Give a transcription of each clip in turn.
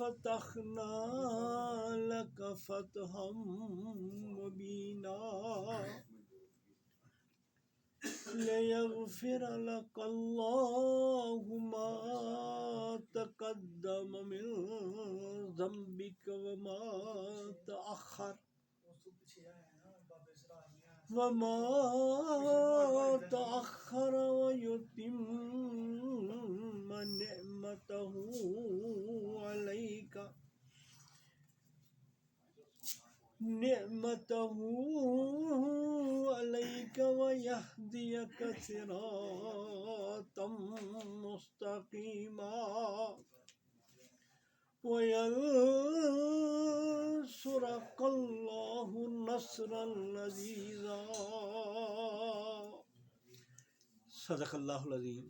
فتحنا لك فتحا مبینا ليغفر لك الله ما تقدم من ذنبك وما تأخر ويتم نعمته عليك ويهديك صراطا مستقيما وينصرك الله نصرا عزيزا. صدق اللہ العظیم.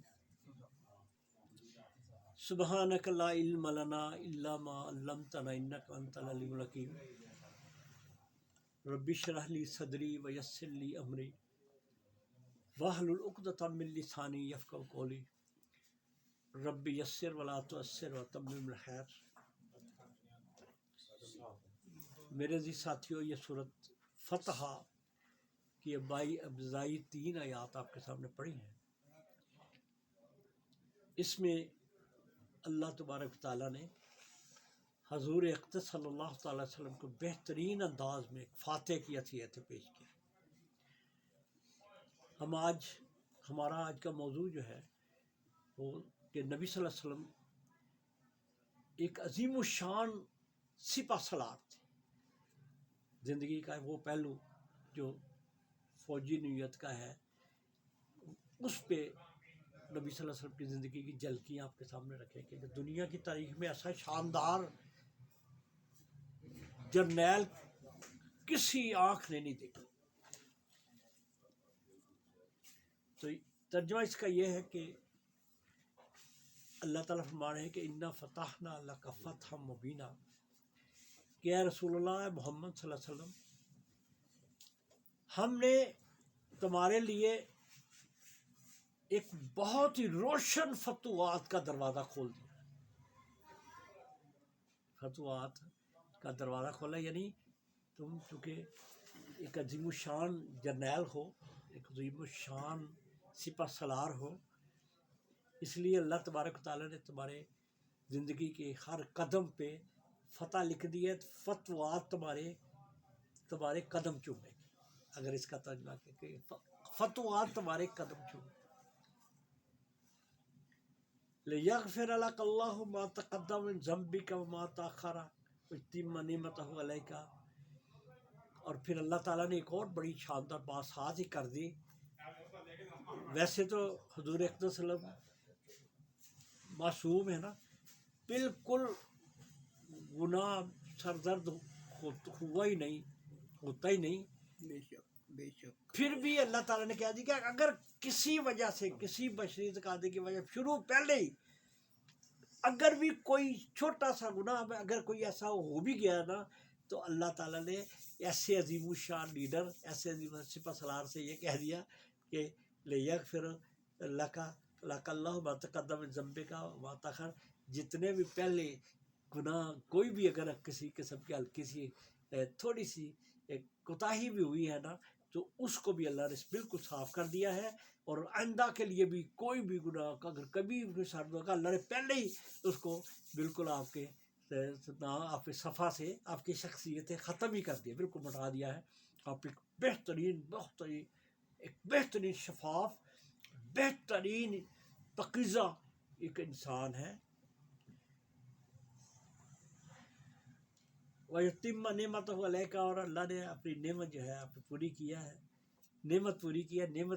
سبحانک لا علم لنا الا ما علمتنا انک انت العلیم الحکیم. رب اشرح لي صدری ویسر لي امری واحلل عقدۃ من لسانی یفقہوا قولی. رب یسر ولا تعسر وتمم الخیر. میرے عزیز ساتھیوں، یہ سورۃ فتح کی ابتدائی 3 آیات آپ کے سامنے پڑھی ہیں. اس میں اللہ تبارک و تعالیٰ نے حضور اقدس صلی اللہ تعالیٰ وسلم کو بہترین انداز میں فاتح کی عطیتیں پیش کی. ہمارا آج کا موضوع جو ہے وہ کہ نبی صلی اللہ علیہ وسلم ایک عظیم الشان سپہ سالار تھے. زندگی کا وہ پہلو جو فوجی نوعیت کا ہے، اس پہ نبی صلی اللہ علیہ وسلم کی زندگی کی جھلکیاں آپ کے سامنے رکھیں کہ دنیا کی تاریخ میں ایسا شاندار جرنیل کسی آنکھ نے نہیں دیکھا. تو ترجمہ اس کا یہ ہے کہ اللہ تعالیٰ فرما رہے ہیں کہ انا فتحنا لک فتحا مبینا، کہ اے رسول اللہ محمد صلی اللہ علیہ وسلم، ہم نے تمہارے لیے ایک بہت ہی روشن فتوحات کا دروازہ کھول دیا. فتوحات کا دروازہ کھولا یعنی تم چونکہ ایک عظیم الشان جرنیل ہو، ایک عظیم الشان سپہ سالار ہو، اس لیے اللہ تبارک و تعالیٰ نے تمہارے زندگی کے ہر قدم پہ فتح لکھ دی ہے. فتوحات تمہارے قدم چومے گی. اگر اس کا ترجمہ کہ فتوحات تمہارے قدم چومے. لِيَغْفِرَ لَكَ اللَّهُ مَا تَقَدَّمَ مِن ذَنبِكَ وَمَا تَأَخَّرَ وَيُتِمَّ نِعْمَتَهُ عَلَيْكَ. اور پھر اللہ تعالیٰ نے ایک اور بڑی شاندار بات ساتھ ہی کر دی. ویسے تو حضور اقدس صلی اللہ علیہ وسلم معصوم ہے نا، بالکل گناہ سرزد ہوتا ہی نہیں. بے شک. پھر بھی اللہ تعالیٰ نے کہا کہ اگر کسی وجہ سے، کسی بشری تقاضے کی وجہ شروع پہلے ہی اگر بھی کوئی چھوٹا سا گناہ اگر کوئی ایسا ہو بھی گیا نا، تو اللہ تعالیٰ نے ایسے عظیم الشان لیڈر، ایسے عظیم سپہ سالار سے یہ کہہ دیا کہ لِيَغْفِرَ لَكَ اللَّهُ مَا تَقَدَّمَ مِن ذَنبِكَ وَمَا تَأَخَّرَ. جتنے بھی پہلے گناہ کوئی بھی اگر کسی قسم کی ہلکی سی تھوڑی سی کوتاہی بھی ہوئی ہے نا، تو اس کو بھی اللہ نے بالکل صاف کر دیا ہے. اور آئندہ کے لیے بھی کوئی بھی گناہ اگر کبھی بھی سرد ہوگا، اللہ نے پہلے ہی اس کو بالکل آپ کے صفحہ سے آپ کی شخصیتیں ختم ہی کر دی، بالکل مٹا دیا ہے. آپ ایک بہترین شفاف، بہترین پاکیزہ ایک انسان ہے. وَيُتِمَّ نِعْمَتَهُ عَلَيْكَ. اور اللہ نے اپنی نعمت جو ہے آپ پوری کیا ہے. نعمت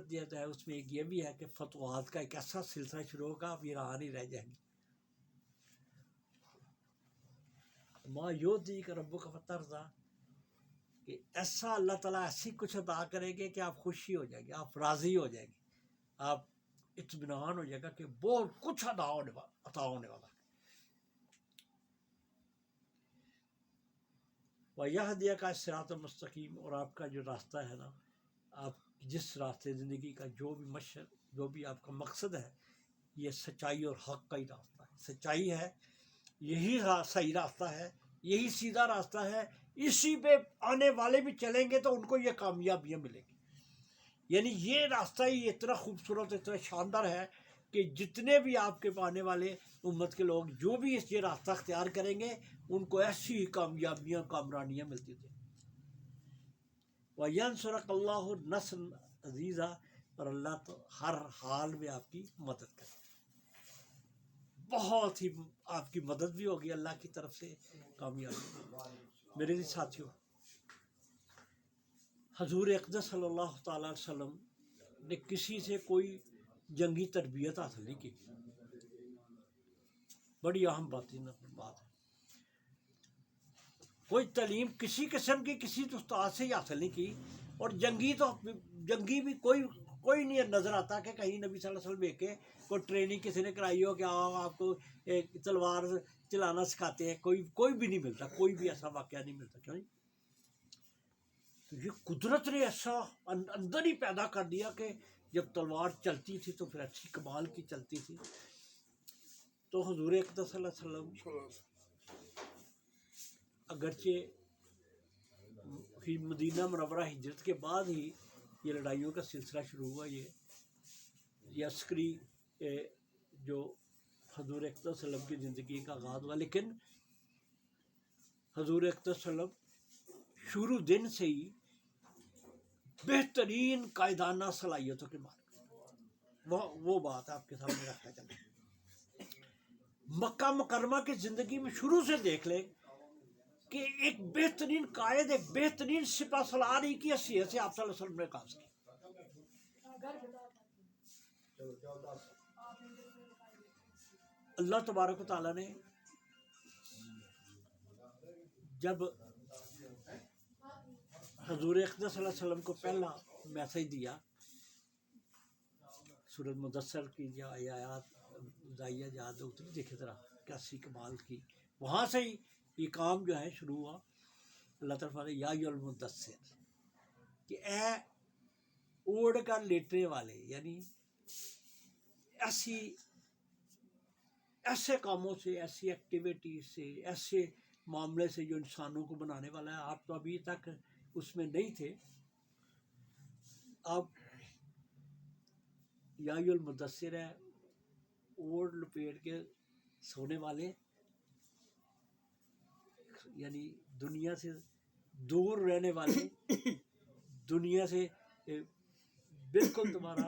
جو ہے اس میں ایک یہ بھی ہے کہ فتوحات کا ایک ایسا سلسلہ شروع ہوگا، آپ یہ راہ نہیں رہ جائیں گے. مَا يُعْطِيكَ رَبُّكَ فَتَرْضَىٰ، کہ ایسا اللہ تعالیٰ ایسی کچھ عطا کریں گے کہ آپ خوشی ہو جائیں گے، آپ راضی ہو جائیں گے، آپ اطمینان ہو جائے گا کہ بہت کچھ عطا ہونے والا. وَيَهْدِيَكَ صِرَاطً مُسْتَقِيمًا. اور آپ کا جو راستہ ہے نا، آپ جس راستے زندگی کا جو بھی آپ کا مقصد ہے، یہ سچائی اور حق کا ہی راستہ ہے. سچائی ہے یہی صحیح راستہ ہے، یہی سیدھا راستہ ہے، اسی پہ آنے والے بھی چلیں گے تو ان کو یہ کامیابیاں ملیں گی. یعنی یہ راستہ ہی اتنا خوبصورت، اتنا شاندار ہے کہ جتنے بھی آپ کے آنے والے امت کے لوگ جو بھی یہ راستہ اختیار کریں گے ان کو ایسی ہی کامیابیاں، کامرانیاں ملتی تھیں. وَيَنْصُرَكَ اللَّهُ نَصْرًا عَزِيزًا، اور اللہ تو ہر حال میں آپ کی مدد کرے. بہت ہی آپ کی مدد بھی ہوگی اللہ کی طرف سے، کامیابی. میرے ساتھیوں، حضور اقدس صلی اللہ تعالیٰ علیہ وسلم نے کسی سے کوئی جنگی تربیت حاصل نہیں کی. بڑی اہم بات ہے. کوئی تعلیم کسی قسم کی کسی استاد سے ہی حاصل نہیں کی. اور جنگی بھی کوئی نہیں نظر آتا کہ کہیں نبی صلی اللہ علیہ وسلم دیکھ کے کوئی ٹریننگ کسی نے کرائی ہو کہ آپ کو تلوار چلانا سکھاتے ہیں. کوئی بھی نہیں ملتا، کوئی بھی ایسا واقعہ نہیں ملتا. کیوں نہیں؟ تو یہ قدرت نے ایسا اندر ہی پیدا کر دیا کہ جب تلوار چلتی تھی تو پھر اچھی کمال کی چلتی تھی. تو حضور اقدس صلی اللہ علیہ وسلم اگرچہ مدینہ منورہ ہجرت کے بعد ہی یہ لڑائیوں کا سلسلہ شروع ہوا، یہ عسکری جو حضور اقدس صلی اللہ علیہ وسلم کی زندگی کا آغاز ہوا، لیکن حضور اقدس صلی اللہ علیہ وسلم شروع دن سے ہی بہترین قائدانہ صلاحیتوں کے مالک. وہ بات آپ کے سامنے رکھنا چاہتے ہیں. مکہ مکرمہ کی زندگی میں شروع سے دیکھ لیں کہ ایک بہترین قائد، ایک بہترین سپہ سالاری کی حیثیت سے آپ صلی اللہ علیہ وسلم نے کام کیا. اللہ تبارک و تعالیٰ نے جب حضور اقدس صلی اللہ علیہ وسلم کو پہلا میسج دیا، سورۃ مدثر کی جو آیات دائیا یاد اتنی دیکھے ذرا کیسی کمال کی، وہاں سے ہی یہ کام جو ہے شروع ہوا. اللہ تعالیٰ یا ایھا المدثر، کہ اے اوڑھ کر لیٹنے والے، یعنی ایسے کاموں سے، ایسی ایکٹیویٹیز سے، ایسے معاملے سے جو انسانوں کو بنانے والا ہے. آپ تو ابھی تک اس میں نہیں تھے. آپ یا ایھا المدثر ہے، اوڑھ لپیٹ کے سونے والے، یعنی دنیا سے دور رہنے والے، دنیا سے بالکل تمہارا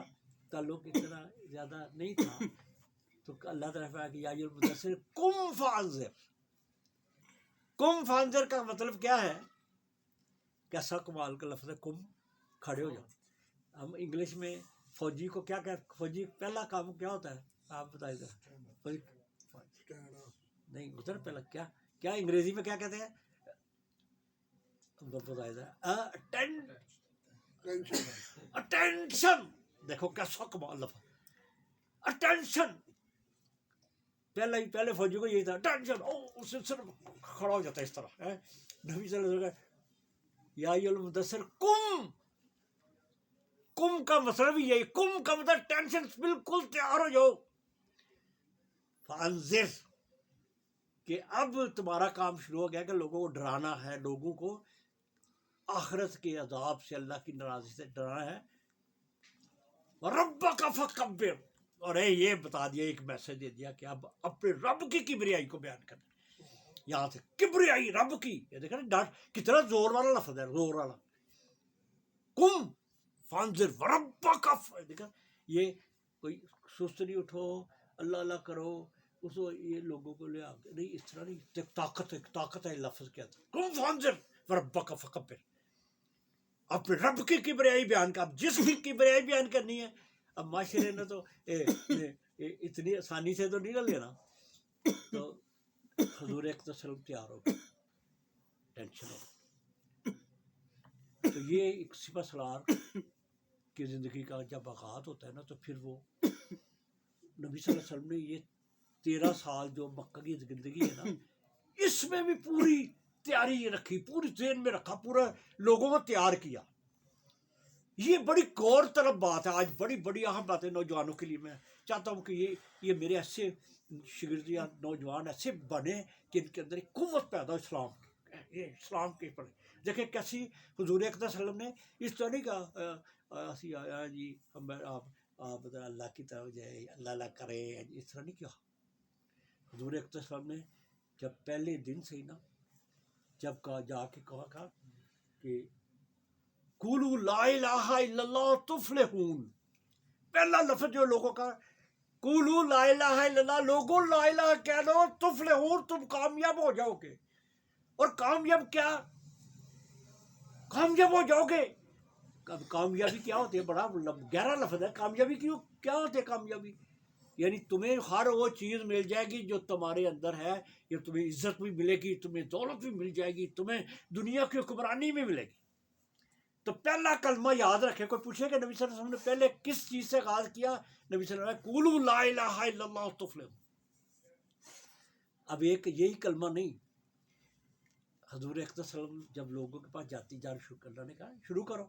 تعلق اتنا زیادہ نہیں تھا. تو اللہ تعالیٰ کہ یا ایھا المدثر قم فانذر. قم فانذر کا مطلب کیا ہے؟ کیسا کمال کا لفظ ہے. قم، کھڑے ہو جاؤ. ہم انگلش میں فوجی کو کیا کہتے ہیں؟ فوجی پہلا کام کیا ہوتا ہے؟ آپ بتائیے ذرا. نہیں ادھر پہلا کیا انگریزی میں کیا کہتے ہیں؟ بتائیے ذرا. اٹینشن. دیکھو کیسا کمال لفظ، اٹینشن. پہلے فوجی کو یہی تھا اٹینشن. اس سے صرف کھڑا ہو جاتا ہے اس طرح. نبی صلی اللہ علیہ وسلم یا ایھا المدثر قم. قم کا مطلب یہی، قم کا مطلب ٹینشن، بالکل تیار ہو جاؤ. فانذر، کہ اب تمہارا کام شروع ہو گیا کہ لوگوں کو ڈرانا ہے، لوگوں کو آخرت کے عذاب سے، اللہ کی ناراضی سے ڈرانا ہے. ربک فکبر، اور یہ بتا دیا، ایک میسج دے دیا کہ اب اپنے رب کی کبریائی کو بیان کرنا. یہاں سے کبریائی رب کی، یہ دیکھا نا کتنا زور والا لفظ ہے، زور والا. قم فانذر وربک، دیکھا یہ کوئی سست نہیں اٹھو اللہ اللہ کرو اس کو، یہ لوگوں کو لے آگے نہیں، اس طرح نہیں. طاقت ہے لفظ کیا تھا. قم فانذر وربک فکبر، اپنے رب کی کبریائی بیان کر. اب جس کی کبریائی بیان کرنی ہے، اب معاشرے نے تو اتنی آسانی سے تو نہیں نہ لینا. تو حضور اقدس صلی اللہ علیہ وسلم تیار ہو گئے، ٹینشن ہو. تو یہ ایک سپہ سالار کی زندگی کا جب آغاز ہوتا ہے نا، تو پھر وہ نبی صلی اللہ علیہ وسلم نے یہ 13 سال جو مکہ کی زندگی ہے نا، اس میں بھی پوری تیاری رکھی، پوری ذہن میں رکھا، پورا لوگوں کو تیار کیا. یہ بڑی غور طلب بات ہے. آج بڑی اہم بات ہے نوجوانوں کے لیے. میں چاہتا ہوں کہ یہ میرے ایسے شگرد یا نوجوان ایسے بنے کہ ان کے اندر ایک قوت پیدا ہو اسلام کی، یہ اسلام کے پر دیکھیں کیسی حضور اقدس صلی اللہ علیہ وسلم نے اس طرح نہیں کہا اسی آیا جی آپ اللہ کی طرف جائے اللہ اللہ کرے، اس طرح نہیں کہا۔ حضور اقدس صلی اللہ علیہ وسلم نے جب پہلے دن سے ہی نا جب کہا جا کے کہا کہ قولوا لا الہ الا اللہ تفلحون، پہلا لفظ جو لوگوں کا قولوا لا الہ الا اللہ، لوگوں لا الہ کہہ دو تفلحون، تم کامیاب ہو جاؤ گے۔ اور کامیاب کیا؟ کامیاب ہو جاؤ گے۔ اب کامیابی کیا ہوتی ہے؟ بڑا گہرا لفظ ہے کامیابی۔ کیا ہوتی ہے کامیابی؟ یعنی تمہیں ہر وہ چیز مل جائے گی جو تمہارے اندر ہے، یہ تمہیں عزت بھی ملے گی، تمہیں دولت بھی مل جائے گی، تمہیں دنیا کی حکمرانی بھی ملے گی۔ تو پہلا کلمہ یاد رکھے، کوئی پوچھے کہ نبی صلی اللہ علیہ وسلم نے پہلے کس چیز سے آغاز کیا؟ نبی صلی اللہ علیہ وسلم قولوا لا الہ الا اللہ تفلحون۔ اب ایک یہی کلمہ نہیں، حضور اقدس صلی اللہ علیہ وسلم جب لوگوں کے پاس جاتی جان شروع کرنا نے کہا شروع کرو،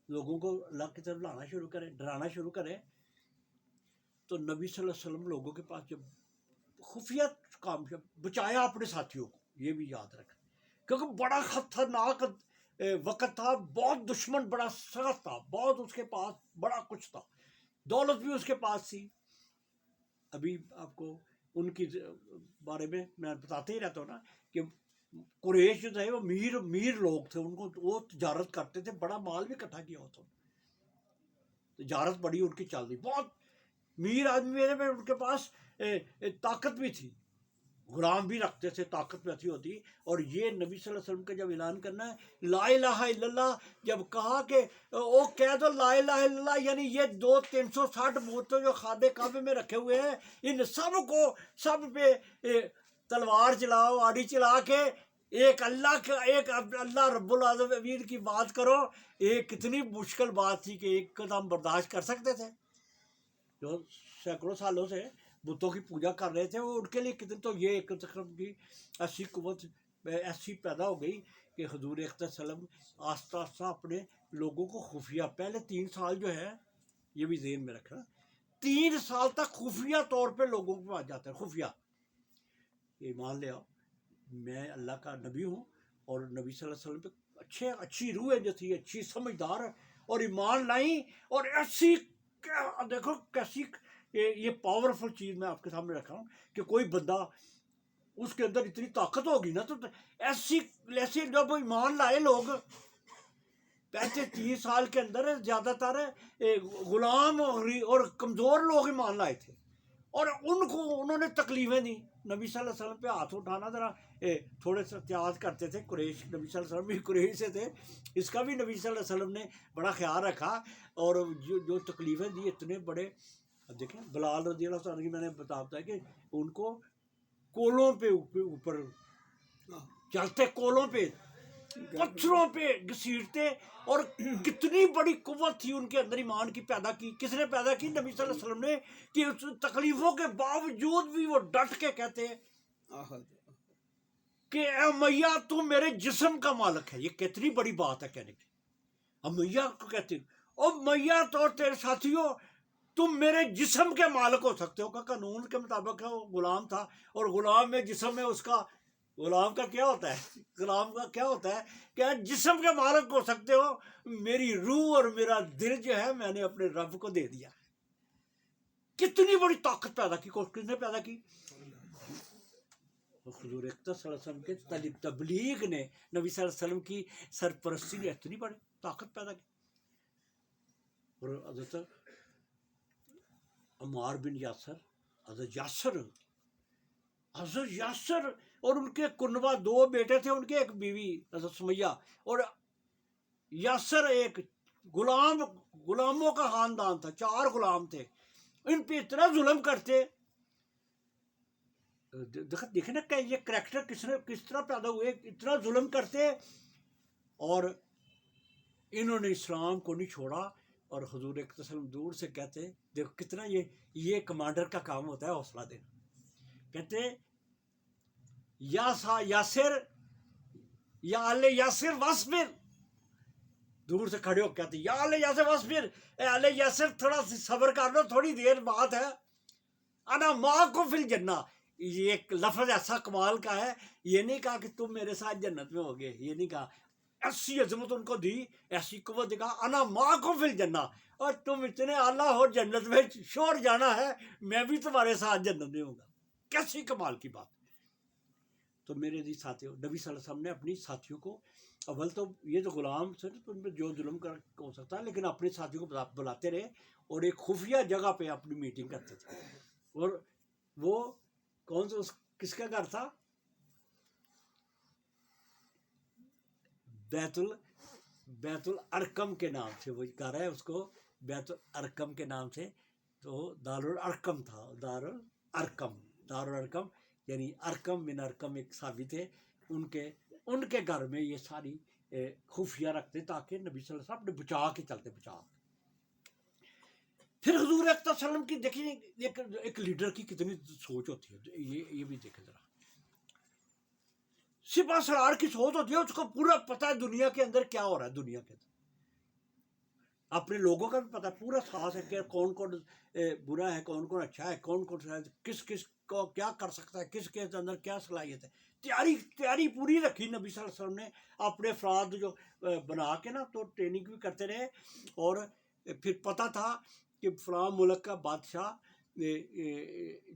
لوگوں کو اللہ کی طرف لانا شروع کریں، ڈرانا شروع کریں۔ تو نبی صلی اللہ علیہ وسلم لوگوں کے پاس جب خفیہ کام بچایا اپنے ساتھیوں کو، یہ بھی یاد رکھیں کیونکہ بڑا خطرناک وقت تھا، بہت دشمن بڑا سخت تھا، بہت اس کے پاس بڑا کچھ تھا، دولت بھی اس کے پاس تھی۔ ابھی آپ کو ان کی بارے میں بتاتے ہی رہتا ہوں نا کہ قریش جو تھے وہ میر لوگ تھے، ان کو وہ تجارت کرتے تھے، بڑا مال بھی اکٹھا کیا ہوتا، تجارت بڑی ان کی چل رہی، بہت میر آدمی میں ان کے پاس طاقت بھی تھی، غلام بھی رکھتے تھے، طاقت بھی اچھی ہوتی۔ اور یہ نبی صلی اللہ علیہ وسلم کا جب اعلان کرنا ہے لا الہ الا اللہ، جب کہا کہ او کہہ دو لا الہ الا اللہ، یعنی یہ 360 بوتیں جو خانہ کعبے میں رکھے ہوئے ہیں، ان سب پہ تلوار چلاؤ، آڑی چلا کے ایک اللہ رب العالمین کی بات کرو۔ ایک کتنی مشکل بات تھی کہ ایک قدم برداشت کر سکتے تھے جو سینکڑوں سالوں سے بتوں کی پوجا کر رہے تھے، وہ ان کے لیے کتنے، تو یہ ایک قسم کی ایسی قوت ایسی پیدا ہو گئی کہ حضور اقدس صلی اللہ علیہ وسلم آہستہ آہستہ اپنے لوگوں کو خفیہ، پہلے 3 سال جو ہے یہ بھی ذہن میں رکھنا، 3 سال تک خفیہ طور پہ لوگوں کے پاس جاتا ہے، خفیہ یہ مان لے آؤ میں اللہ کا نبی ہوں، اور نبی صلی اللہ علیہ وسلم پہ اچھی روح جو تھی، اچھی سمجھدار اور ایمان لائیں، اور ایسی دیکھو کیسی یہ پاورفل چیز میں آپ کے سامنے رکھا ہوں کہ کوئی بندہ اس کے اندر اتنی طاقت ہوگی نا، تو ایسی جب ایمان لائے لوگ، پہلے 30 سال کے اندر زیادہ تر غلام اور کمزور لوگ ایمان لائے تھے، اور انہوں نے تکلیفیں دی۔ نبی صلی اللہ علیہ وسلم پہ ہاتھ اٹھانا ذرا تھوڑے سے احتیاط کرتے تھے قریش، نبی صلی اللہ علیہ وسلم بھی قریش سے تھے، اس کا بھی نبی صلی اللہ علیہ وسلم نے بڑا خیال رکھا، اور جو تکلیفیں دی اتنے بڑے۔ اب دیکھیں بلال رضی اللہ عنہ کی میں نے بتایا کہ ان کو کولوں پہ اوپر چلتے، کولوں پہ پتھروں پہ گھسیٹتے، اور کتنی بڑی قوت تھی ان کے اندر ایمان کی پیدا کی۔ کس نے پیدا کی؟ نبی صلی اللہ علیہ وسلم نے، کہ اس تکلیفوں کے باوجود بھی وہ ڈٹ کے کہتے ہیں کہ اے امیہ تو میرے جسم کا مالک ہے۔ یہ کتنی بڑی بات ہے کہنے کی، امیہ کو کہتے ہیں او امیہ تو تیرے ساتھیوں تم میرے جسم کے مالک ہو سکتے ہو، کہ قانون کے مطابق وہ غلام تھا، اور غلام میں جسم میں اس کا، غلام کا کیا ہوتا ہے، غلام کا کیا ہوتا ہے کہ جسم کے مالک ہو سکتے ہو، میری روح اور میرا دل جو ہے میں نے اپنے رب کو دے دیا۔ کتنی بڑی طاقت پیدا کی، کس نے پیدا کی؟ حضور اقدس صلی اللہ علیہ وسلم کے تبلیغ نے، نبی صلی اللہ علیہ وسلم کی سرپرستی نے اتنی بڑی طاقت پیدا کی۔ اور حضرت عمار بن یاسر، حضرت یاسر اور ان کے کنبہ 2 بیٹے تھے، ان کے ایک بیوی حضرت سمیہ، اور یاسر ایک غلاموں کا خاندان تھا، 4 غلام تھے، ان پہ اتنا ظلم کرتے۔ دیکھیں نا کہ یہ کریکٹر کس طرح پیدا ہوئے، اتنا ظلم کرتے، اور انہوں نے اسلام کو نہیں چھوڑا۔ اور حضور اقدس صلی اللہ علیہ وسلم دور سے کہتے، دیکھو کتنا یہ کمانڈر کا کام ہوتا ہے حوصلہ دینا، کہتے یاسر یا آل یاسر وصبر، دور سے کھڑے ہو کہتے یا آل یاسر وصبر، اے آل یاسر تھوڑا صبر کر لو، تھوڑی دیر بعد ہے، انا معکم فی الجنہ، یہ ایک لفظ ایسا کمال کا ہے، یہ نہیں کہا کہ تم میرے ساتھ جنت میں ہوگے، یہ نہیں کہا، ایسی عظمت ان کو دی، ایسی قوت دکھا، انا معکم فی الجنہ، اور تم اتنے اعلیٰ ہو جنت میں، شور جانا ہے، میں بھی تمہارے ساتھ جنت میں ہوں گا۔ کیسی کمال کی بات۔ تو میرے جی ساتھیوں، نبی صلی اللہ علیہ وسلم نے اپنی ساتھیوں کو، اول تو یہ تو غلام سے ان پہ جو ظلم کر ہو سکتا ہے، لیکن اپنے ساتھیوں کو بلاتے رہے، اور ایک خفیہ جگہ پہ اپنی میٹنگ کرتے تھے، اور وہ کون سا کس کا گھر تھا؟ بیت الارقم کے نام سے وہ گھر ہے، اس کو بیت الارقم کے نام سے، تو دارالارقم تھا، دارالارقم یعنی ارقم من ارقم ایک صحابی تھے، ان کے گھر میں یہ ساری خفیہ رکھتے تاکہ نبی صلی اللہ علیہ وسلم نے بچا کے چلتے، بچا۔ پھر حضور اکرم صلی اللہ علیہ وسلم کی دیکھیں ایک لیڈر کی کتنی سوچ ہوتی ہے، یہ بھی دیکھیں ذرا، سپاہ سالار کی سوچ ہوتی ہے، اس کو پورا پتہ ہے دنیا کے اندر کیا ہو رہا ہے، دنیا کے اندر اپنے لوگوں کا بھی پتہ ہے، پورا خاص ہے کہ کون کون برا ہے، کون کون اچھا ہے، کون کون کس کو کیا کر سکتا ہے، کس کے اندر کیا صلاحیت ہے، تیاری پوری رکھی نبی صلی اللہ علیہ وسلم نے، اپنے افراد جو بنا کے نا، تو ٹریننگ بھی کرتے رہے، اور پھر پتہ تھا کہ فلاں ملک کا بادشاہ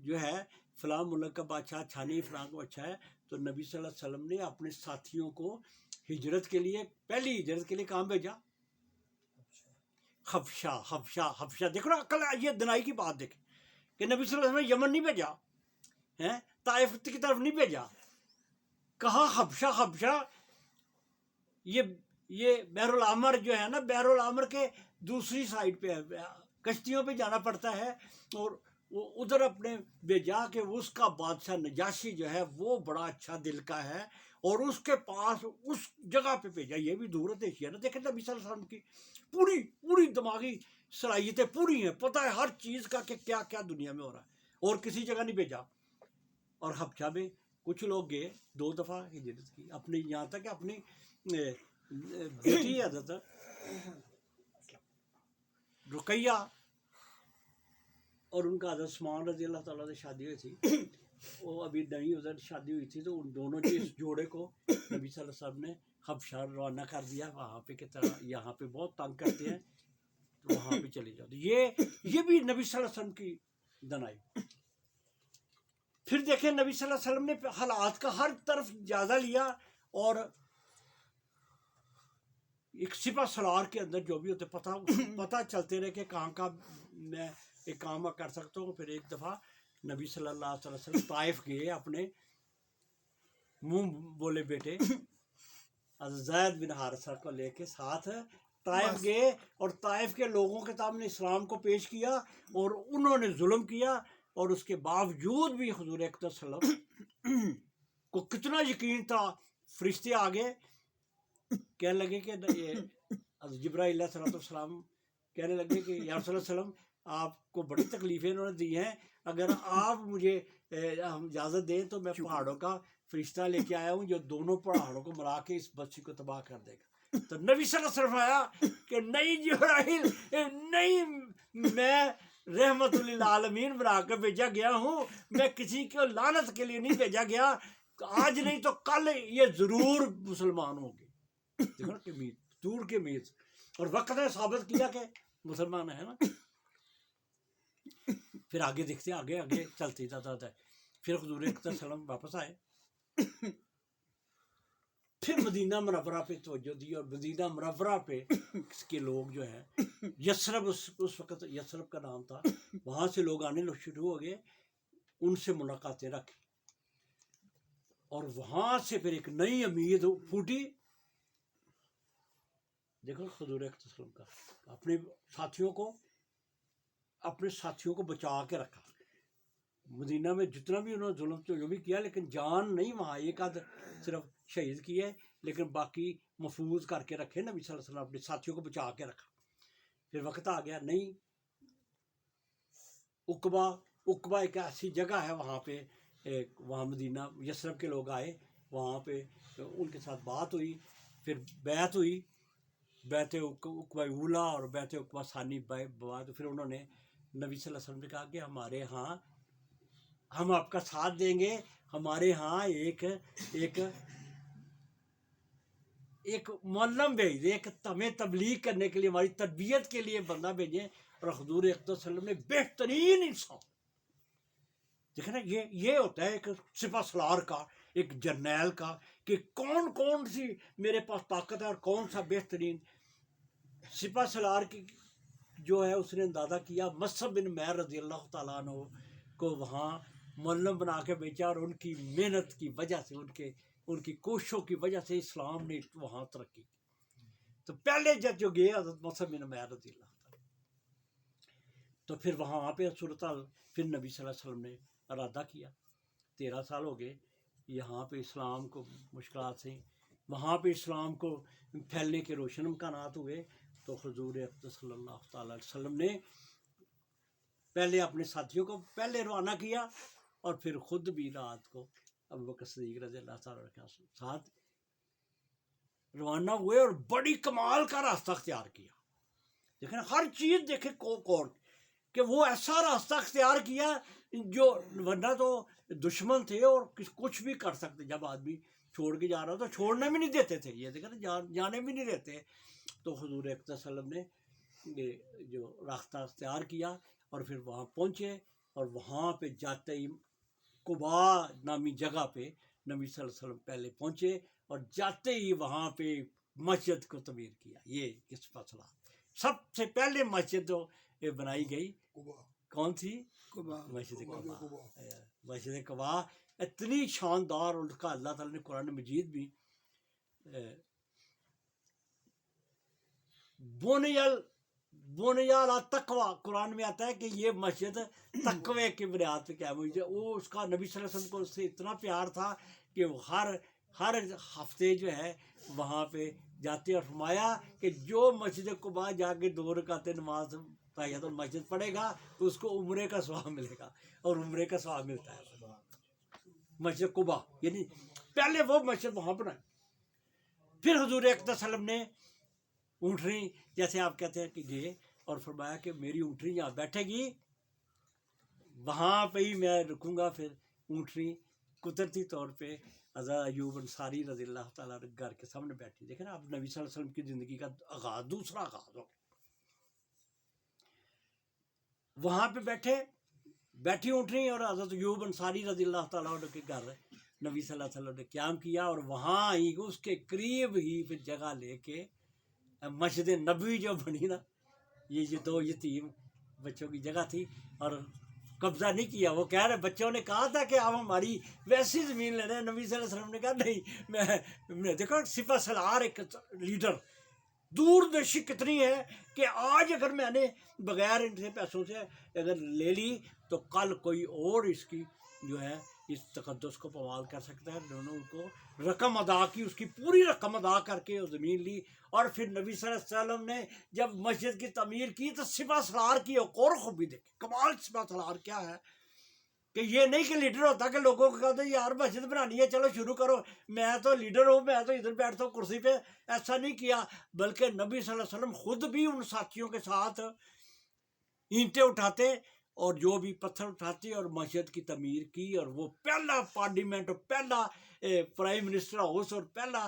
جو ہے، فلاں ملک کا بادشاہ اچھا نہیں، فلاں کو اچھا ہے، تو نبی صلی اللہ علیہ وسلم نے اپنے ساتھیوں کو ہجرت کے لیے، پہلی ہجرت کے لیے کہاں بھیجا؟ حبشہ دیکھو نا، عقل، یہ دنائی کی بات دیکھیں کہ نبی صلی اللہ علیہ وسلم نے یمن نہیں بھیجا، طائف کی طرف نہیں بھیجا، کہاں حبشہ، یہ بحر العمر جو ہے نا، بحر العمر کے دوسری سائڈ پہ ہے، کشتیوں پہ جانا پڑتا ہے، اور وہ ادھر اپنے بھیجا کہ اس کا بادشاہ نجاشی جو ہے وہ بڑا اچھا دل کا ہے، اور اس کے پاس اس جگہ پہ بھیجا، یہ بھی دورت ایشیا نا، دیکھیں نبی صلی اللہ علیہ وسلم کی پوری دماغی صلاحیتیں پوری ہیں، پتہ ہے ہر چیز کا کہ کیا کیا دنیا میں ہو رہا ہے، اور کسی جگہ نہیں بھیجا۔ اور حبشہ میں کچھ لوگ گئے، 2 دفعہ ہجرت کی، اپنی یہاں تک کہ اپنی بیٹی حضرت رقیہ اور ان کا حضرت عثمان رضی اللہ تعالیٰ سے شادی ہوئی تھی، وہ ابھی نئی ادھر شادی ہوئی تھی، تو ان دونوں اس جوڑے کو نبی صلی اللہ علیہ وسلم نے حبشہ روانہ کر دیا، وہاں پہ کی طرح یہاں پہ بہت تنگ کرتے ہیں، تو وہاں پہ چلے جاؤ۔ یہ بھی نبی صلی اللہ علیہ وسلم کی دنائی۔ پھر دیکھیں نبی صلی اللہ علیہ وسلم نے حالات کا ہر طرف جائزہ لیا، اور ایک سپہ سالار کے اندر جو بھی ہوتے پتہ چلتے رہے کہ کہاں کا میں ایک کام کر سکتا ہوں۔ پھر ایک دفعہ نبی صلی اللہ علیہ وسلم طائف گئے، اپنے منہ بولے بیٹے زید بن حارثہ کو لے کے ساتھ طائف گئے، اور طائف کے لوگوں کے سامنے اسلام کو پیش کیا، اور انہوں نے ظلم کیا، اور اس کے باوجود بھی حضور اکرم صلی اللہ علیہ وسلم کو کتنا یقین تھا، فرشتے آگے کہنے لگے کہ جبرائیل علیہ السلام کہنے لگے کہ یا رسول اللہ وسلم، آپ کو بڑی تکلیفیں انہوں نے دی ہیں، اگر آپ مجھے اجازت دیں تو میں پہاڑوں کا فرشتہ لے کے آیا ہوں جو دونوں پہاڑوں کو ملا کے اس بستی کو تباہ کر دے گا۔ تو نبی صلی اللہ علیہ وسلم آیا کہ نہیں جبرائیل، نہیں، میں رحمت للعالمین بنا کر بھیجا گیا ہوں، میں کسی کو لعنت کے لیے نہیں بھیجا گیا، آج نہیں تو کل یہ ضرور مسلمان ہوں گے۔ دیکھو نا کہ امید، دور کی امید، اور وقت نے ثابت کیا کہ مسلمان ہے نا۔ پھر آگے دیکھتے ہیں، آگے چلتے جاتا ہے۔ پھر حضور اکرم صلی اللہ علیہ وسلم واپس آئے، پھر مدینہ منورہ پہ توجہ دی، اور مدینہ منورہ پہ اس کے لوگ جو ہیں، یثرب اس وقت یثرب کا نام تھا، وہاں سے لوگ آنے شروع ہو گئے، ان سے ملاقاتیں رکھی، اور وہاں سے پھر ایک نئی امید پھوٹی۔ دیکھو حضور اکرم صلی اللہ علیہ وسلم کا اپنے ساتھیوں کو بچا کے رکھا، مدینہ میں جتنا بھی انہوں نے ظلم جو بھی کیا، لیکن جان نہیں، وہاں ایک آدھ صرف شہید کی ہے، لیکن باقی محفوظ کر کے رکھے نبی صلی اللہ علیہ وسلم، اپنے ساتھیوں کو بچا کے رکھا۔ پھر وقت آ گیا، نہیں، عقبہ ایک ایسی جگہ ہے وہاں پہ، وہاں مدینہ یثرب کے لوگ آئے، وہاں پہ ان کے ساتھ بات ہوئی، پھر بیعت ہوئی، بیعت عقبہ اولیٰ اور بیعت عقبہ ثانی بعد۔ پھر انہوں نے نبی صلی اللہ علیہ وسلم نے کہا کہ ہمارے ہاں ہم آپ کا ساتھ دیں گے. ہمارے ہاں ایک معلم بھیج دیں، ایک ہمیں تبلیغ کرنے کے لیے، ہماری تربیت کے لیے بندہ بھیجیں. اور حضور اقدس صلی اللہ علیہ وسلم نے بہترین انسان، دیکھیں نا، یہ ہوتا ہے ایک سپہ سالار کا، ایک جرنیل کا، کہ کون سی میرے پاس طاقت ہے اور کون سا بہترین. سپہ سالار کی جو ہے اس نے اندازہ کیا مصعب بن عمیر رضی اللہ تعالیٰ عنہ کو وہاں معلم بنا کے بھیجا، اور ان کی محنت کی وجہ سے، ان کی کوششوں کی وجہ سے اسلام نے وہاں ترقی کی. تو پہلے جب جو گئے حضرت مصعب بن عمیر رضی اللہ تعالیٰ، تو پھر وہاں پہ صورتحال، پھر نبی صلی اللہ علیہ وسلم نے ارادہ کیا. 13 سال ہو گئے یہاں پہ اسلام کو مشکلات سے، وہاں پہ اسلام کو پھیلنے کے روشن امکانات ہوئے. تو حضور اقدس صلی اللہ تعالیٰ علیہ وسلم نے پہلے اپنے ساتھیوں کو پہلے روانہ کیا، اور پھر خود بھی رات کو ابو بکر صدیق رضی اللہ تعالیٰ کے ساتھ روانہ ہوئے، اور بڑی کمال کا راستہ اختیار کیا. دیکھیں ہر چیز دیکھیں کون کہ وہ ایسا راستہ اختیار کیا جو، ورنہ تو دشمن تھے اور کچھ بھی کر سکتے. جب آدمی چھوڑ کے جا رہا تو چھوڑنے بھی نہیں دیتے تھے، یہ دیکھیں نا، جانے بھی نہیں دیتے. تو حضور اقدس صلی اللہ علیہ وسلم نے یہ جو راستہ اختیار کیا، اور پھر وہاں پہنچے، اور وہاں پہ جاتے ہی قباء نامی جگہ پہ نبی صلی اللہ علیہ وسلم پہلے پہنچے، اور جاتے ہی وہاں پہ مسجد کو تعمیر کیا. یہ کس فاصلہ سب سے پہلے مسجد جو بنائی گئی کون تھی؟ مسجد قباء. مسجد قباء اتنی شاندار، اور اس کا اللہ تعالیٰ نے قرآن مجید بھی بنیال تقوی، قرآن میں آتا ہے کہ یہ مسجد تقوی کی بنیاد پہ قائم ہوئی. وہ اس کا نبی صلی اللہ علیہ وسلم کو اس سے اتنا پیار تھا کہ وہ ہر ہفتے جو ہے وہاں پہ جاتے، اور فرمایا کہ جو مسجد قباء جا کے 2 رکعتیں نماز تحیۃ المسجد پڑھے گا تو اس کو عمرے کا ثواب ملے گا، اور عمرے کا ثواب ملتا ہے. مسجد قباء یعنی پہلے وہ مسجد وہاں بنائی. پھر حضور اقدس صلی اللہ علیہ وسلم نے اونٹنی، جیسے آپ کہتے ہیں کہ گئے، اور فرمایا کہ میری اونٹنی یہاں بیٹھے گی، وہاں پہ ہی میں رکوں گا. پھر اونٹنی قدرتی طور پہ حضرت ایوب انصاری رضی اللہ تعالیٰ گھر کے سامنے بیٹھی. دیکھیں نا، اب نبی صلی اللہ علیہ وسلم کی زندگی کا آغاز، دوسرا آغاز ہو. وہاں پہ بیٹھی اونٹنی، اور حضرت ایوب انصاری رضی اللہ تعالیٰ کے گھر نبی صلی اللہ علیہ وسلم نے قیام کیا، اور وہاں ہی اس کے قریب ہی پھر جگہ لے کے مسجد نبوی جو بنی نا، یہ 2 یتیم بچوں کی جگہ تھی، اور قبضہ نہیں کیا. وہ کہہ رہے، بچوں نے کہا تھا کہ آپ ہماری ویسی زمین لے رہے ہیں. نبی صلی اللہ علیہ وسلم نے کہا نہیں، میں دیکھو سپہ سالار ایک لیڈر، دوردرشی کتنی ہے کہ آج اگر میں نے بغیر ان سے پیسوں سے اگر لے لی تو کل کوئی اور اس کی جو ہے اس تقدس کو پوال کر سکتا ہے. دونوں کو رقم ادا کی، اس کی پوری رقم ادا کر کے وہ زمین لی. اور پھر نبی صلی اللہ علیہ وسلم نے جب مسجد کی تعمیر کی تو سپہ سالار کی ایک اور خوبی دیکھی. کمال سپہ سالار کیا ہے کہ یہ نہیں کہ لیڈر ہوتا کہ لوگوں کو کہتے یار مسجد بنانی ہے چلو شروع کرو، میں تو لیڈر ہوں، میں تو ادھر بیٹھتا ہوں کرسی پہ. ایسا نہیں کیا، بلکہ نبی صلی اللہ علیہ وسلم خود بھی ان ساتھیوں کے ساتھ اینٹیں اٹھاتے اور جو بھی پتھر اٹھاتے اور مسجد کی تعمیر کی. اور وہ پہلا پارلیمنٹ، پہلا پرائم منسٹر ہاؤس، اور پہلا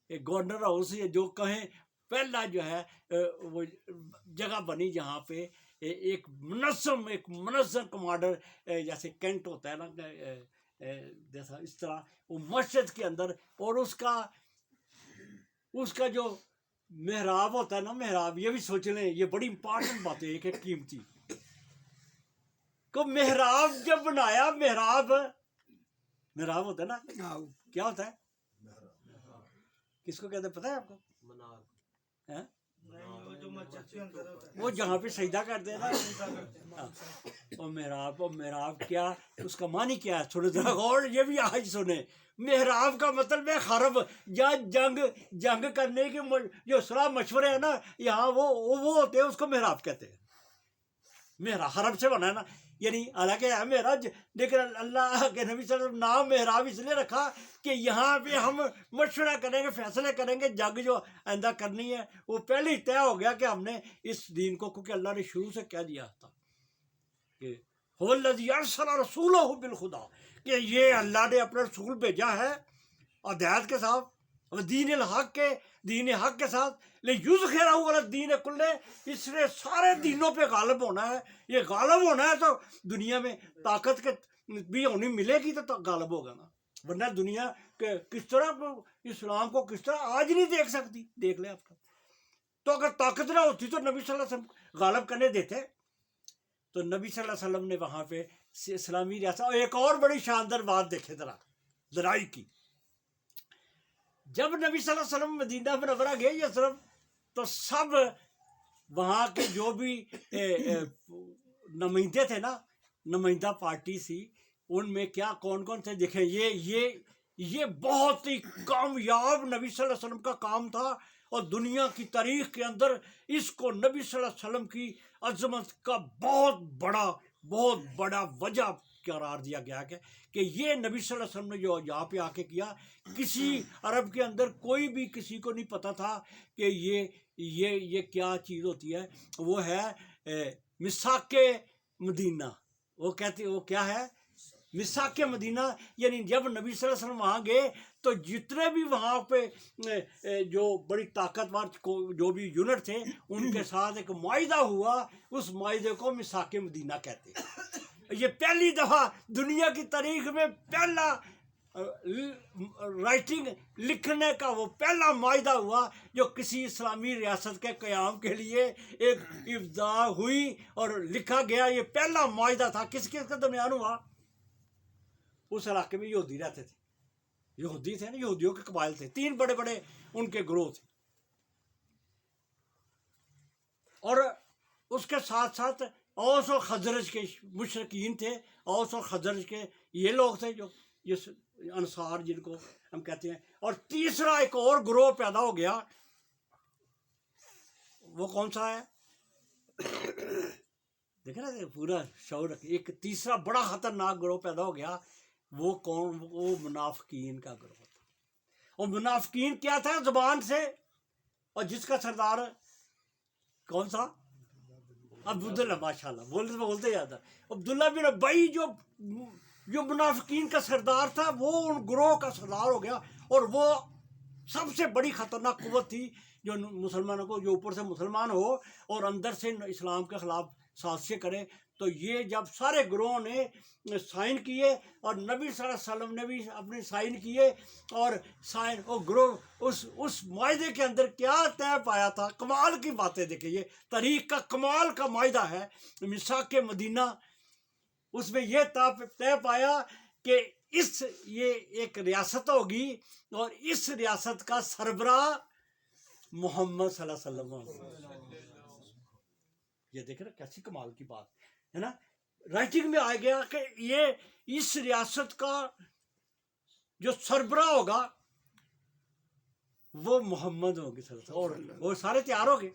گورنر ہاؤس، جو کہیں پہلا جو ہے وہ جگہ بنی جہاں پہ ایک منظم کمانڈر، جیسے کینٹ ہوتا ہے نا، جیسا اس طرح وہ مسجد کے اندر. اور اس کا جو محراب ہوتا ہے نا، محراب، یہ بھی سوچ لیں، یہ بڑی امپارٹنٹ بات ہے، ایک قیمتی کو محراب جب بنایا. محراب ہوتا ہے نا، کیا ہوتا ہے، کس کو کہتے ہیں پتہ ہے آپ کو؟ وہ جہاں پہ سجدہ کرتے ہیں نا، اور محراب کیا، اس کا معنی کیا ہے؟ تھوڑا ذرا غور، یہ بھی آج سنیں. محراب کا مطلب ہے خرب، یا جنگ کرنے کے جو صلاح مشورے ہیں نا یہاں، وہ ہوتے ہیں، اس کو محراب کہتے ہیں. محراب حرب سے بنا ہے نا، یعنی حالانکہ ہے محراب، لیکن اللہ کے نبی صلی اللہ علیہ وسلم نام محراب اس لیے رکھا کہ یہاں پہ ہم مشورہ کریں گے، فیصلے کریں گے. جنگ جو آئندہ کرنی ہے وہ پہلے ہی طے ہو گیا کہ ہم نے اس دین کو، کیونکہ اللہ نے شروع سے کہہ دیا تھا کہ هو الذی ارسل رسولہ بالخدا، کہ یہ اللہ نے اپنا رسول بھیجا ہے ہدایت کے ساتھ، اور دین الحق کے دین حق کے ساتھ، لیظہرہ علی الدین کلہ، اس نے سارے دینوں پہ غالب ہونا ہے۔ یہ غالب ہونا ہے تو دنیا میں طاقت کے بھی ہونی ملے گی تو غالب ہوگا نا، ورنہ دنیا کے کس طرح اسلام کو کس طرح آج نہیں دیکھ سکتی، دیکھ لیں آپ کا۔ تو اگر طاقت نہ ہوتی تو نبی صلی اللہ علیہ وسلم غالب کرنے دیتے؟ تو نبی صلی اللہ علیہ وسلم نے وہاں پہ اسلامی ریاست، اور ایک اور بڑی شاندار بات دیکھے ذرائی کی، جب نبی صلی اللہ علیہ وسلم مدینہ منورہ گئے یثرب، تو سب وہاں کے جو بھی نمائندے تھے نا، نمائندہ پارٹی سی، ان میں کیا کون کون تھے دیکھیں، یہ بہت ہی کامیاب نبی صلی اللہ علیہ وسلم کا کام تھا، اور دنیا کی تاریخ کے اندر اس کو نبی صلی اللہ علیہ وسلم کی عظمت کا بہت بڑا وجہ قرار دیا گیا کہ یہ نبی صلی اللہ علیہ وسلم نے جو یہاں پہ آ کے کیا، کسی عرب کے اندر کوئی بھی کسی کو نہیں پتا تھا کہ یہ کیا چیز ہوتی ہے۔ وہ ہے میثاق مدینہ، وہ کہتے وہ کیا ہے میثاق مدینہ، یعنی جب نبی صلی اللہ علیہ وسلم وہاں گئے تو جتنے بھی وہاں پہ جو بڑی طاقتور جو بھی یونٹ تھے ان کے ساتھ ایک معاہدہ ہوا، اس معاہدے کو میثاق مدینہ کہتے ہیں۔ یہ پہلی دفعہ دنیا کی تاریخ میں پہلا رائٹنگ لکھنے کا وہ پہلا معاہدہ ہوا جو کسی اسلامی ریاست کے قیام کے لیے ایک ابتدا ہوئی اور لکھا گیا۔ یہ پہلا معاہدہ تھا، کس کے درمیان ہوا؟ اس علاقے میں یہودی رہتے تھے، یہودی تھے نا، یہودیوں کے قبائل تھے، 3 بڑے بڑے ان کے گروہ تھے، اور اس کے ساتھ ساتھ اوس و خزرج کے مشرکین تھے، اوس و خزرج کے یہ لوگ تھے جو انصار جن کو ہم کہتے ہیں، اور تیسرا ایک اور گروہ پیدا ہو گیا، وہ کون سا ہے؟ دیکھ رہے پورا شعور، ایک تیسرا بڑا خطرناک گروہ پیدا ہو گیا، وہ کون؟ وہ منافقین کا گروہ تھا۔ اور منافقین کیا تھا زبان سے، اور جس کا سردار کون سا؟ عبداللہ، ماشاء اللہ بولتے یاد ہے، عبداللہ بن ابی جو منافقین کا سردار تھا، وہ ان گروہ کا سردار ہو گیا، اور وہ سب سے بڑی خطرناک قوت تھی جو مسلمانوں کو، جو اوپر سے مسلمان ہو اور اندر سے اسلام کے خلاف سازشیں کرے۔ تو یہ جب سارے گروہوں نے سائن کیے اور نبی صلی اللہ علیہ وسلم نے بھی اپنے سائن کیے، اور سائن اور گروہ اس معاہدے کے اندر کیا طے پایا تھا، کمال کی باتیں دیکھیں، یہ تاریخ کا کمال کا معاہدہ ہے میثاق مدینہ۔ اس میں یہ طے پایا کہ یہ ایک ریاست ہوگی، اور اس ریاست کا سربراہ محمد صلی اللہ علیہ وسلم۔ یہ دیکھ رہے کیسی کمال کی بات ہے نا، رائٹنگ میں آ گیا کہ یہ اس ریاست کا جو سربراہ ہوگا وہ محمد ہوگی صلی اللہ علیہ وسلم، اور وہ سارے تیار ہو گئے۔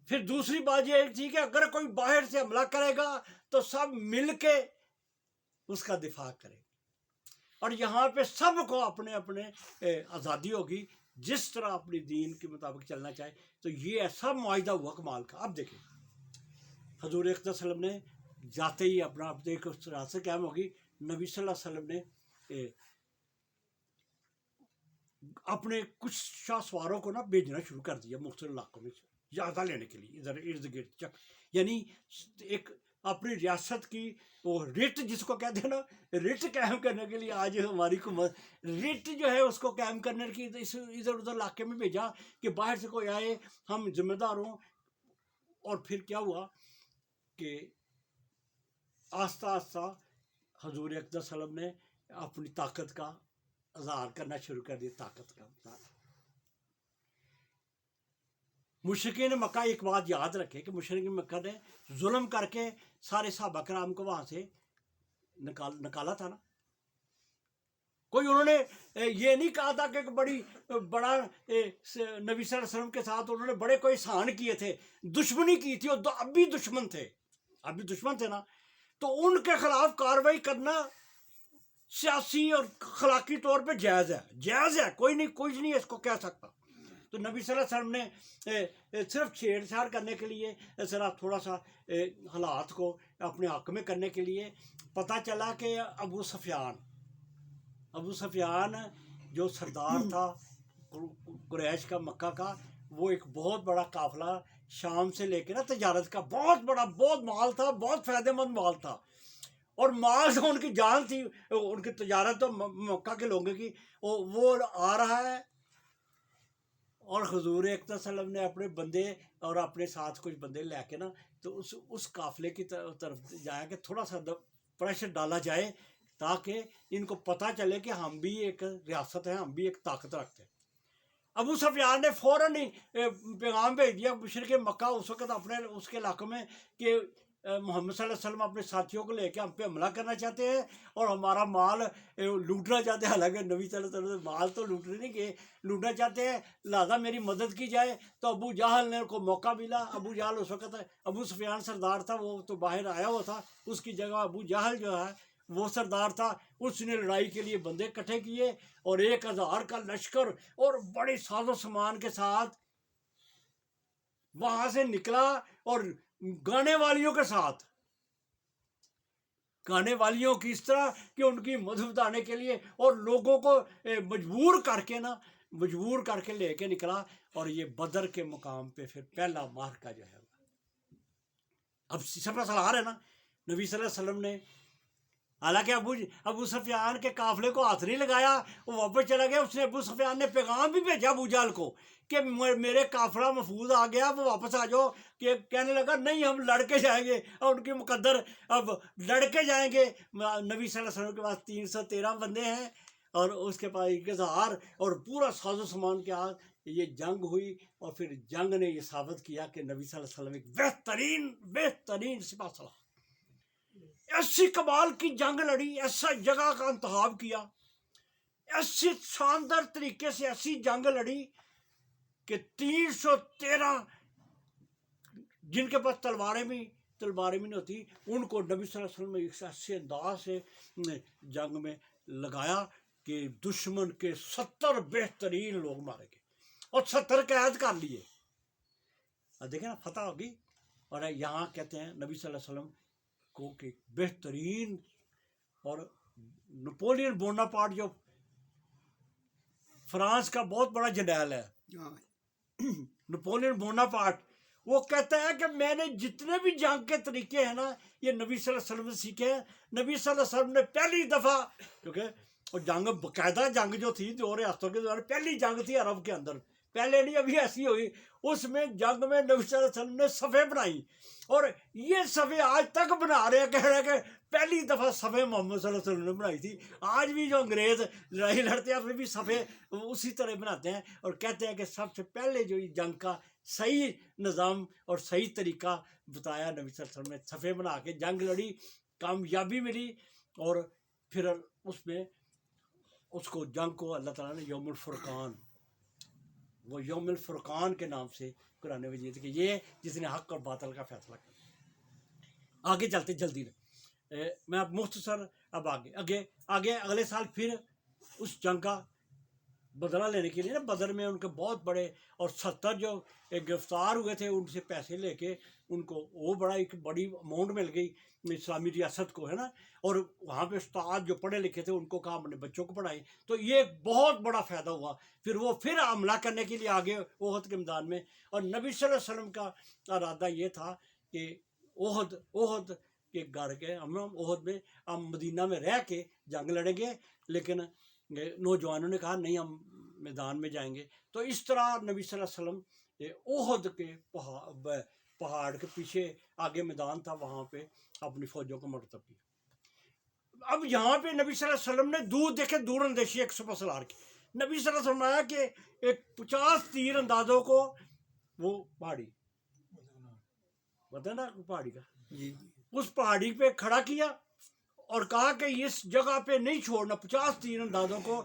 پھر دوسری بات یہ تھی کہ اگر کوئی باہر سے حملہ کرے گا تو سب مل کے اس کا دفاع کرے، اور یہاں پہ سب کو اپنے اپنے آزادی ہوگی، جس طرح اپنی دین کے مطابق چلنا چاہے۔ تو یہ ایسا معاہدہ ہوا کمال کا۔ اب دیکھیں حضور اقدس صلی اللہ علیہ وسلم نے جاتے ہی اپنا ایک ریاست قائم ہوگی، نبی صلی اللہ علیہ وسلم نے اپنے کچھ شاہ سواروں کو نا بھیجنا شروع کر دیا مختلف علاقوں میں جائزہ لینے کے لیے، ادھر ارد گرد یعنی ایک اپنی ریاست کی وہ رٹ جس کو کہتے ہیں نا، رٹ قائم کرنے کے لیے آج ہماری حکومت رٹ جو ہے اس کو قائم کرنے کی ادھر ادھر علاقے میں بھیجا کہ باہر سے کوئی آئے، ہم ذمہ دار ہوں۔ اور پھر کیا ہوا کہ آہستہ آہستہ حضور اقدس صلی اللہ علیہ وسلم نے اپنی طاقت کا اظہار کرنا شروع کر دیا، طاقت کا۔ مشرکین مکہ ایک بات یاد رکھے کہ مشرکین مکہ نے ظلم کر کے سارے صحابہ کرام کو وہاں سے نکالا تھا نا، کوئی انہوں نے یہ نہیں کہا تھا کہ بڑا نبی صلی اللہ علیہ وسلم کے ساتھ انہوں نے بڑے کوئی احسان کیے تھے، دشمنی کی تھی، اور اب بھی دشمن تھے نا، تو ان کے خلاف کارروائی کرنا سیاسی اور اخلاقی طور پہ جائز ہے، کوئی نہیں اس کو کہہ سکتا۔ تو نبی صلی اللہ علیہ وسلم نے صرف چھیڑ چھاڑ کرنے کے لیے ذرا تھوڑا سا حالات کو اپنے حق میں کرنے کے لیے پتہ چلا کہ ابو سفیان جو سردار تھا قریش کا، مکہ کا، وہ ایک بہت بڑا قافلہ شام سے لے کے نا تجارت کا بہت بڑا، بہت مال تھا، بہت فائدہ مند مال تھا، اور مال سے ان کی جان تھی، ان کی تجارت تو مکہ کے لوگوں کی، وہ آ رہا ہے، اور حضور اکرم صلی اللہ علیہ وسلم نے اپنے بندے اور اپنے ساتھ کچھ بندے لے کے نا تو اس قافلے کی طرف جایا کہ تھوڑا سا پریشر ڈالا جائے تاکہ ان کو پتہ چلے کہ ہم بھی ایک ریاست ہیں، ہم بھی ایک طاقت رکھتے ہیں۔ ابو سفیان نے فوراً ہی پیغام بھیج دیا مشرک مکہ اس وقت اپنے اس کے علاقے میں کہ محمد صلی اللہ علیہ وسلم اپنے ساتھیوں کو لے کے ہم پہ حملہ کرنا چاہتے ہیں اور ہمارا مال لوٹنا چاہتے ہیں، حالانکہ نبی صلی اللہ علیہ وسلم مال تو لوٹنے نہیں گئے، لوٹنا چاہتے ہیں، لہٰذا میری مدد کی جائے۔ تو ابو جہل نے کو موقع ملا، ابو جہل اس وقت ابو سفیان سردار تھا، وہ تو باہر آیا ہوا تھا، اس کی جگہ ابو جہل جو ہے وہ سردار تھا، اس نے لڑائی کے لیے بندے اکٹھے کیے اور 1000 کا لشکر اور بڑی ساز و سامان کے ساتھ وہاں سے نکلا، اور گانے والیوں کے ساتھ، گانے والیوں کی اس طرح کہ ان کی مدد بتانے کے لیے، اور لوگوں کو مجبور کر کے لے کے نکلا، اور یہ بدر کے مقام پہ پھر پہلا مارکہ جو ہے اب سفر سالار ہے نا، نبی صلی اللہ علیہ وسلم نے حالانکہ ابو سفیان کے قافلے کو ہاتھ نہیں لگایا، وہ واپس چلا گیا، اس نے ابو سفیان نے پیغام بھی بھیجا ابو جہل کو کہ میرے قافلہ محفوظ آ گیا، وہ واپس آ جاؤ، کہ کہنے لگا نہیں ہم لڑ کے جائیں گے، اور ان کی مقدر اب لڑ کے جائیں گے۔ نبی صلی اللہ علیہ وسلم کے پاس 313 بندے ہیں اور اس کے پاس 1000 اور پورا ساز و سامان کے ہاتھ، یہ جنگ ہوئی، اور پھر جنگ نے یہ ثابت کیا کہ نبی صلی اللہ علیہ وسلم ایک بہترین سپاہ سالار، ایسی کمال کی جنگ لڑی، ایسا جگہ کا انتخاب کیا، ایسی شاندار طریقے سے ایسی جنگ لڑی کہ 313 جن کے پاس تلواریں بھی نہیں ہوتی، ان کو نبی صلی اللہ علیہ وسلم نے ایک ایسے انداز سے جنگ میں لگایا کہ دشمن کے 70 بہترین لوگ مارے گئے اور 70 قید کر لیے۔ اب دیکھیں نا فتح ہوگی، اور یہاں کہتے ہیں نبی صلی اللہ علیہ وسلم کو کہ بہترین، اور نپولین بوناپارٹ جو فرانس کا بہت بڑا جنرل ہے، نپولین بوناپارٹ، وہ کہتا ہے کہ میں نے جتنے بھی جنگ کے طریقے ہیں نا یہ نبی صلی اللہ علیہ وسلم سے سیکھے ہیں۔ نبی صلی اللہ علیہ وسلم نے پہلی دفعہ، کیونکہ جنگ باقاعدہ جنگ جو تھی دو ریاستوں کے دوران، پہلی جنگ تھی عرب کے اندر، پہلے نہیں ابھی ایسی ہوئی، اس میں جنگ میں نبی صلی اللہ علیہ وسلم نے صفیں بنائی، اور یہ صفیں آج تک بنا رہے ہیں، کہہ رہے ہیں کہ پہلی دفعہ صفیں محمد صلی اللہ علیہ وسلم نے بنائی تھی۔ آج بھی جو انگریز لڑائی لڑتے ہیں پھر بھی صفیں اسی طرح بناتے ہیں، اور کہتے ہیں کہ سب سے پہلے جو جنگ کا صحیح نظام اور صحیح طریقہ بتایا نبی صلی اللہ علیہ وسلم نے، صفیں بنا کے جنگ لڑی، کامیابی ملی، اور پھر اس میں اس کو جنگ کو اللہ تعالیٰ نے یوم الفرقان، وہ یوم الفرقان کے نام سے قرآن مجید کہ یہ جس نے حق اور باطل کا فیصلہ کیا۔ آگے چلتے جلدی میں اب مختصر اب آگے اگلے سال پھر اس جنگ کا بدلہ لینے کے لیے نا بدر میں ان کے بہت بڑے، اور 70 جو گرفتار ہوئے تھے ان سے پیسے لے کے ان کو وہ ایک بڑی اماؤنٹ مل گئی اسلامی ریاست کو، ہے نا، اور وہاں پہ استاد جو پڑھے لکھے تھے ان کو کہا اپنے بچوں کو پڑھائیں، تو یہ ایک بہت بڑا فائدہ ہوا۔ پھر وہ پھر حملہ کرنے کے لیے آگے احد کے میدان میں، اور نبی صلی اللہ علیہ وسلم کا ارادہ یہ تھا کہ احد کے گھر کے ہم احد میں ہم مدینہ میں رہ کے جنگ لڑیں گے، لیکن نوجوانوں نے کہا نہیں ہم میدان میں جائیں گے، تو اس طرح نبی صلی اللہ علیہ وسلم احد کے پہاڑ کے پیچھے آگے میدان تھا، وہاں پہ اپنی فوجوں کو مرتب کیا۔ اب یہاں پہ نبی صلی اللہ علیہ وسلم نے دور اندیشی ایک سپہ سالار کی، نبی صلی اللہ علیہ وسلم آیا کہ ایک 50 تیر اندازوں کو وہ پہاڑی پتہ نا پہاڑی کا اس پہاڑی پہ کھڑا کیا اور کہا کہ اس جگہ پہ نہیں چھوڑنا، 50 تیر اندازوں کو